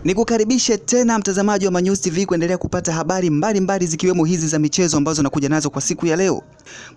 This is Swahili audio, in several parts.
Nikukaribishe tena mtazamaji wa Manyusi TV kuendelea kupata habari mbalimbali zikiwemo hizi za michezo ambazo nakuja nazo kwa siku ya leo.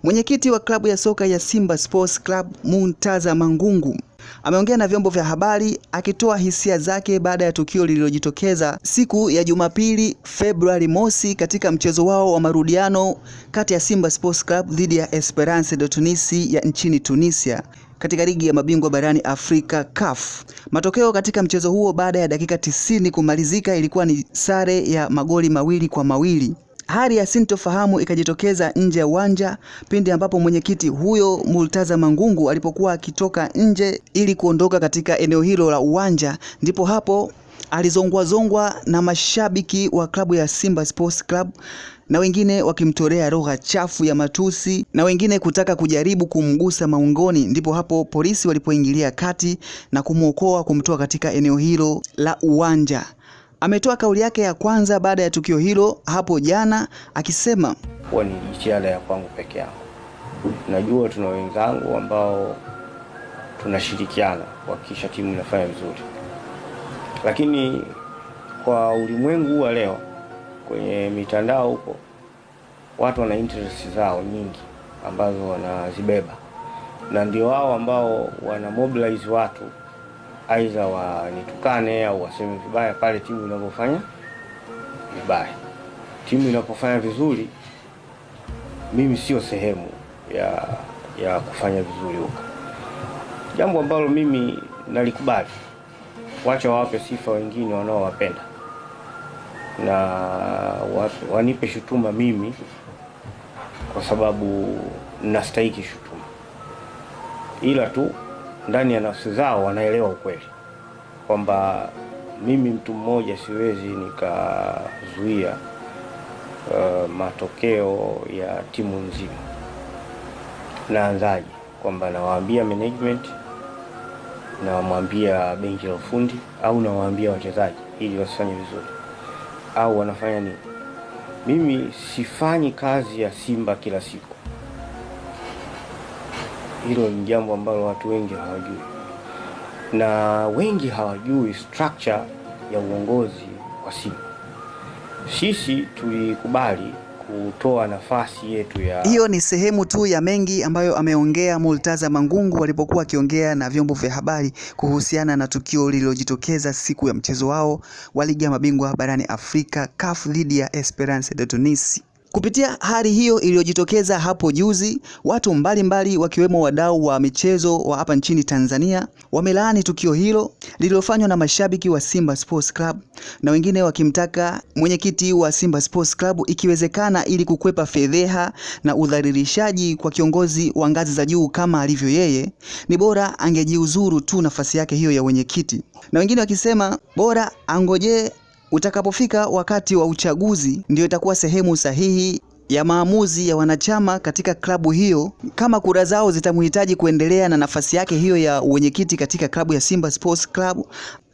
Mwenyekiti wa klabu ya soka ya Simba Sports Club Murtaza Mangungu ameongea na vyombo vya habari akitoa hisia zake baada ya tukio lililojitokeza siku ya Jumapili Februari mosi katika mchezo wao wa marudiano kati ya Simba Sports Club dhidi ya Esperance de Tunisi ya nchini Tunisia katika ligi ya mabingwa barani Afrika CAF. Matokeo katika mchezo huo baada ya dakika 90 kumalizika ilikuwa ni sare ya magoli 2-2. Hali ya sintofahamu ikajitokeza nje ya uwanja pindi ambapo mwenyekiti huyo Murtaza Mangungu alipokuwa akitoka nje ili kuondoka katika eneo hilo la uwanja, ndipo hapo alizongwa na mashabiki wa klabu ya Simba Sports Club na wengine wakimtolea lugha chafu ya matusi na wengine kutaka kujaribu kumgusa maungoni. Ndipo hapo polisi walipoingilia kati na kumuokoa kumtoa katika eneo hilo la uwanja. Ametoa kauli yake ya kwanza baada ya tukio hilo hapo jana akisema, "Kwa ni jitihada ya kwangu peke yangu. Najua tuna wenzangu ambao tunashirikiana kuhakikisha timu inafanya vizuri. Lakini kwa ulimwengu wa leo kwenye mitandao huko watu wana interest zao nyingi ambazo wanazibeba. Na ndio wao ambao wana mobilize watu aidha wanitukane au waseme vibaya pale timu inapofanya vibaya. Timu inapofanya vizuri, mimi sio sehemu ya kufanya vizuri huko. Jambo ambalo mimi nalikubali. Wacha wape sifa wengine wanaowapenda. Na wanipe shutuma mimi kwa sababu nastahili shutuma. Ila tu ndani ya nafsi zao wanaelewa ukweli kwamba mimi mtu mmoja siwezi nikazuia matokeo ya timu nzima. Naanzaje kwamba nawaambia management, nawaambia benchi la ufundi au nawaambia wachezaji ili wasifanye vizuri au wanafanya nini? Mimi sifanyi kazi ya Simba kila siku. Hilo ni jambo ambalo watu wengi hawajui. Na wengi hawajui structure ya uongozi wa Simba. Sisi tulikubali kutoa nafasi yetu ya... Hiyo ni sehemu tu ya mengi ambayo ameongea Murtaza Mangungu alipokuwa akiongea na vyombo vya habari kuhusiana na tukio lililojitokeza siku ya mchezo wao wa ligi ya mabingwa barani Afrika CAF dhidi ya Esperance de Tunisi. Kupitia hali hiyo iliyojitokeza hapo juzi, watu mbalimbali wakiwemo wadau wa michezo wa hapa nchini Tanzania wamelaani tukio hilo lililofanywa na mashabiki wa Simba Sports Club, na wengine wakimtaka mwenyekiti wa Simba Sports Club ikiwezekana, ili kukwepa fedheha na udhalilishaji kwa kiongozi wa ngazi za juu kama alivyo yeye, ni bora angejiuzuru tu nafasi yake hiyo ya mwenyekiti. Na wengine wakisema bora angoje utakapofika wakati wa uchaguzi ndio itakuwa sehemu sahihi ya maamuzi ya wanachama katika klabu hiyo, kama kura zao zitamhitaji kuendelea na nafasi yake hiyo ya mwenyekiti katika klabu ya Simba Sports Club,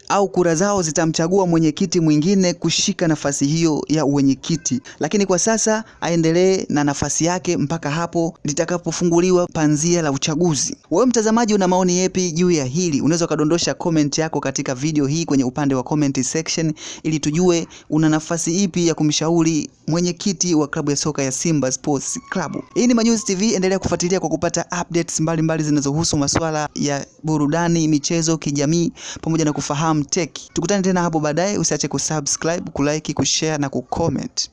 au kura zao zitamchagua mwenyekiti mwingine kushika nafasi hiyo ya mwenyekiti. Lakini kwa sasa aendelee na nafasi yake mpaka hapo litakapofunguliwa panzia la uchaguzi. Wewe mtazamaji, una maoni yapi juu ya hili? Unaweza kadondosha comment yako katika video hii kwenye upande wa comment section ili tujue una nafasi ipi ya kumshauri mwenyekiti wa klabu ya soka ya Simba Sports Club. Hii ni Manyusi TV, endelea kufuatilia kwa kupata updates mbalimbali zinazohusu masuala ya burudani, michezo, kijamii pamoja na kufahamu tech. Tukutane tena hapo baadaye. Usiache kusubscribe, kulike, kushare na kucomment.